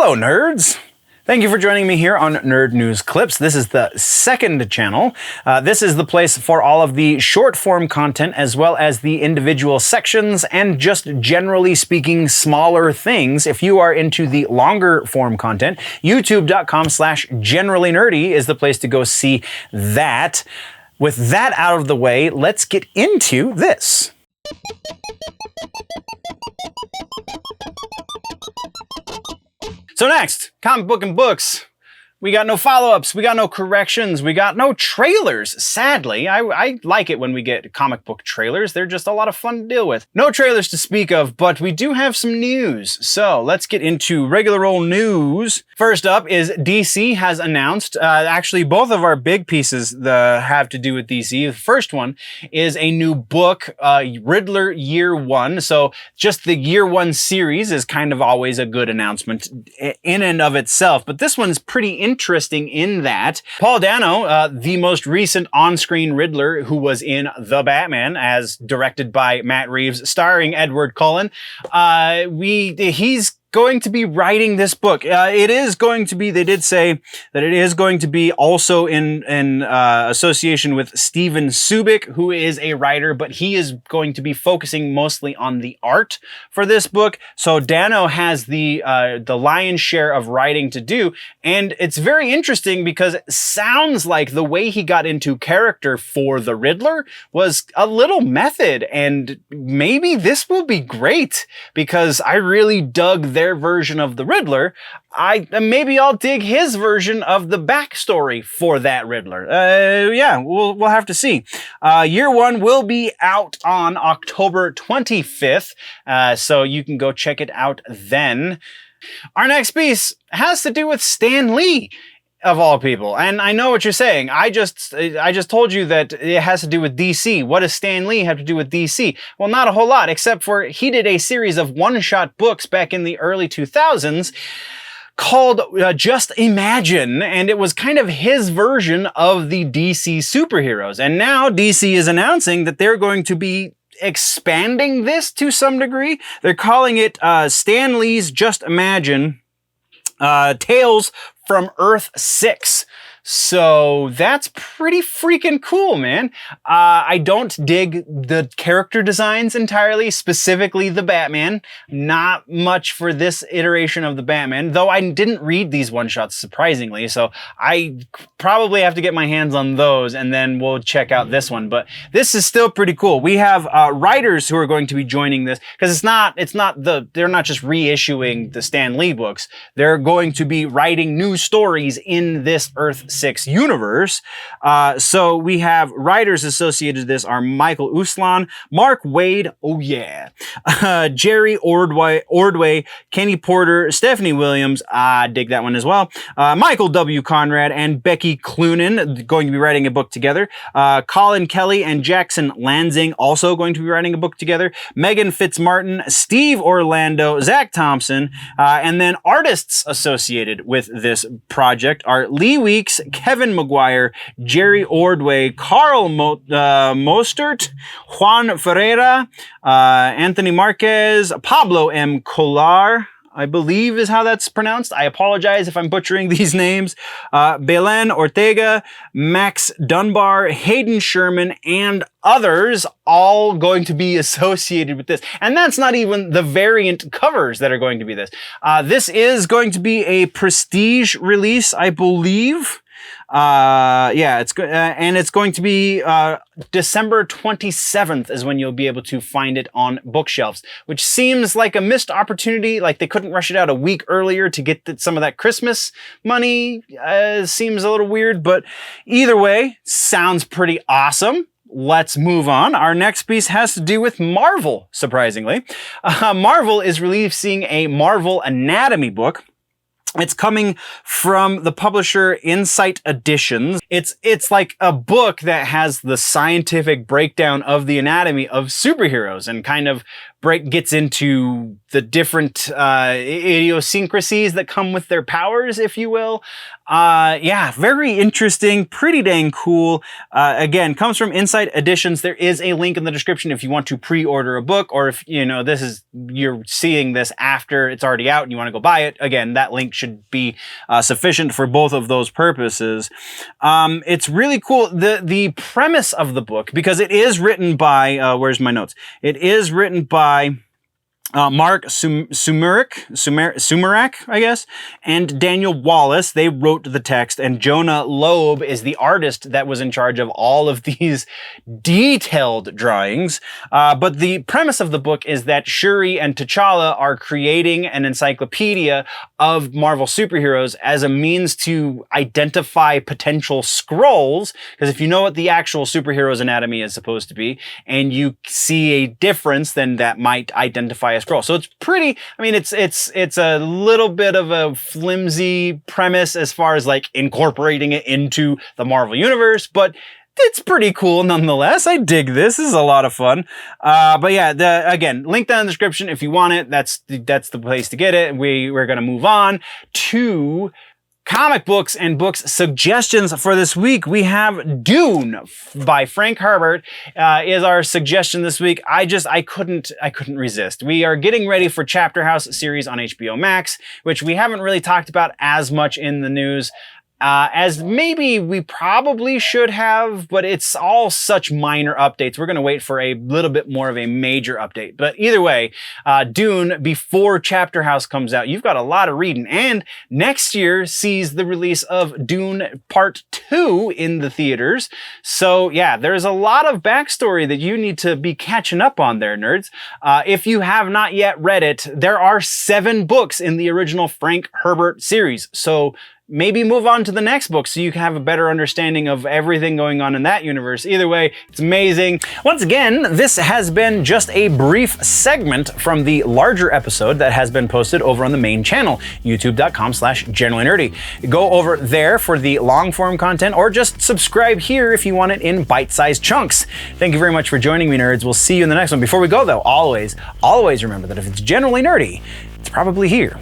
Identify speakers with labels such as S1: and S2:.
S1: Hello, nerds! Thank you for joining me here on Nerd News Clips. This is the second channel. This is the place for all of the short-form content as well as the individual sections and just generally speaking smaller things. If you are into the longer form content, youtube.com/generallynerdy is the place to go see that. With that out of the way, let's get into this. So next, comic book and books. We got no follow-ups, we got no corrections, we got no trailers, sadly. I like it when we get comic book trailers. They're just a lot of fun to deal with. No trailers to speak of, but we do have some news. So let's get into regular old news. First up is DC has announced, actually both of our big pieces have to do with DC. The first one is a new book, Riddler Year One. So just the Year One series is kind of always a good announcement in and of itself, but this one's pretty interesting in that Paul Dano, the most recent on-screen Riddler who was in The Batman, as directed by Matt Reeves, starring Edward Cullen, he's going to be writing this book. It is going to be, they did say that it is going to be also in association with Stevan Subic, who is a writer, but he is going to be focusing mostly on the art for this book. So Dano has the lion's share of writing to do, and it's very interesting because it sounds like the way he got into character for the Riddler was a little method, and maybe this will be great because I really dug their version of the Riddler. Maybe I'll dig his version of the backstory for that Riddler. Yeah, we'll have to see. Year One will be out on October 25th, so you can go check it out then. Our next piece has to do with Stan Lee, of all people. And I know what you're saying. I just told you that it has to do with DC. What does Stan Lee have to do with DC? Well, not a whole lot, except for he did a series of one-shot books back in the early 2000s called Just Imagine, and it was kind of his version of the DC superheroes. And now DC is announcing that they're going to be expanding this to some degree. They're calling it Stan Lee's Just Imagine Tales from Earth 6. So that's pretty freaking cool, man. I don't dig the character designs entirely, specifically the Batman. Not much for this iteration of the Batman, though I didn't read these one-shots, surprisingly, so I probably have to get my hands on those, and then we'll check out this one. But this is still pretty cool. We have writers who are going to be joining this, because they're not just reissuing the Stan Lee books. They're going to be writing new stories in this Earth 6 universe. So we have writers associated to this are Michael Uslan, Marc Waid, oh yeah, Jerry Ordway, Kenny Porter, Stephanie Williams, I dig that one as well, Michael W. Conrad and Becky Cloonan going to be writing a book together, Collin Kelly and Jackson Lanzing also going to be writing a book together, Meghan Fitzmartin, Steve Orlando, Zac Thompson, and then artists associated with this project are Lee Weeks, Kevin Maguire, Jerry Ordway, Karl Mostert, Juan Ferreyra, Anthony Marques, Pablo M, I believe is how that's pronounced. I apologize if I'm butchering these names. Belén Ortega, Max Dunbar, Hayden Sherman, and others all going to be associated with this. And that's not even the variant covers that are going to be this. This is going to be a prestige release, I believe. Yeah, it's going to be December 27th is when you'll be able to find it on bookshelves, which seems like a missed opportunity. Like they couldn't rush it out a week earlier to get some of that Christmas money. Seems a little weird, but either way, sounds pretty awesome. Let's move on. Our next piece has to do with Marvel, surprisingly. Marvel is releasing a Marvel Anatomy book. It's coming from the publisher Insight Editions. It's like a book that has the scientific breakdown of the anatomy of superheroes and kind of gets into the different idiosyncrasies that come with their powers, if you will. Yeah, very interesting, pretty dang cool. Again, comes from Insight Editions. There is a link in the description if you want to pre-order a book, or if, you know, you're seeing this after it's already out and you want to go buy it. Again, that link should be sufficient for both of those purposes. It's really cool. The premise of the book, because it is written by, where's my notes? It is written by Marc Sumerak, I guess, and Daniel Wallace. They wrote the text, and Jonah Lobe is the artist that was in charge of all of these detailed drawings. But the premise of the book is that Shuri and T'Challa are creating an encyclopedia of Marvel superheroes as a means to identify potential Skrulls. Because if you know what the actual superhero's anatomy is supposed to be, and you see a difference, then that might identify a Skrull. So it's pretty, I mean, it's a little bit of a flimsy premise as far as like incorporating it into the Marvel universe, but it's pretty cool nonetheless. I dig this. This is a lot of fun. But yeah, again, link down in the description if you want it. That's the place to get it. We're going to move on to comic books and books suggestions for this week. We have Dune by Frank Herbert is our suggestion this week. I couldn't resist. We are getting ready for Chapter House series on HBO Max, which we haven't really talked about as much in the news as maybe we probably should have, but it's all such minor updates. We're going to wait for a little bit more of a major update. But either way, Dune, before Chapter House comes out, you've got a lot of reading. And next year sees the release of Dune Part 2 in the theaters. So yeah, there's a lot of backstory that you need to be catching up on there, nerds. If you have not yet read it, there are 7 books in the original Frank Herbert series. So maybe move on to the next book so you can have a better understanding of everything going on in that universe. Either way, it's amazing. Once again, this has been just a brief segment from the larger episode that has been posted over on the main channel, youtube.com/generallynerdy. Go over there for the long form content, or just subscribe here if you want it in bite-sized chunks. Thank you very much for joining me, nerds. We'll see you in the next one. Before we go though, always remember that if it's generally nerdy, it's probably here.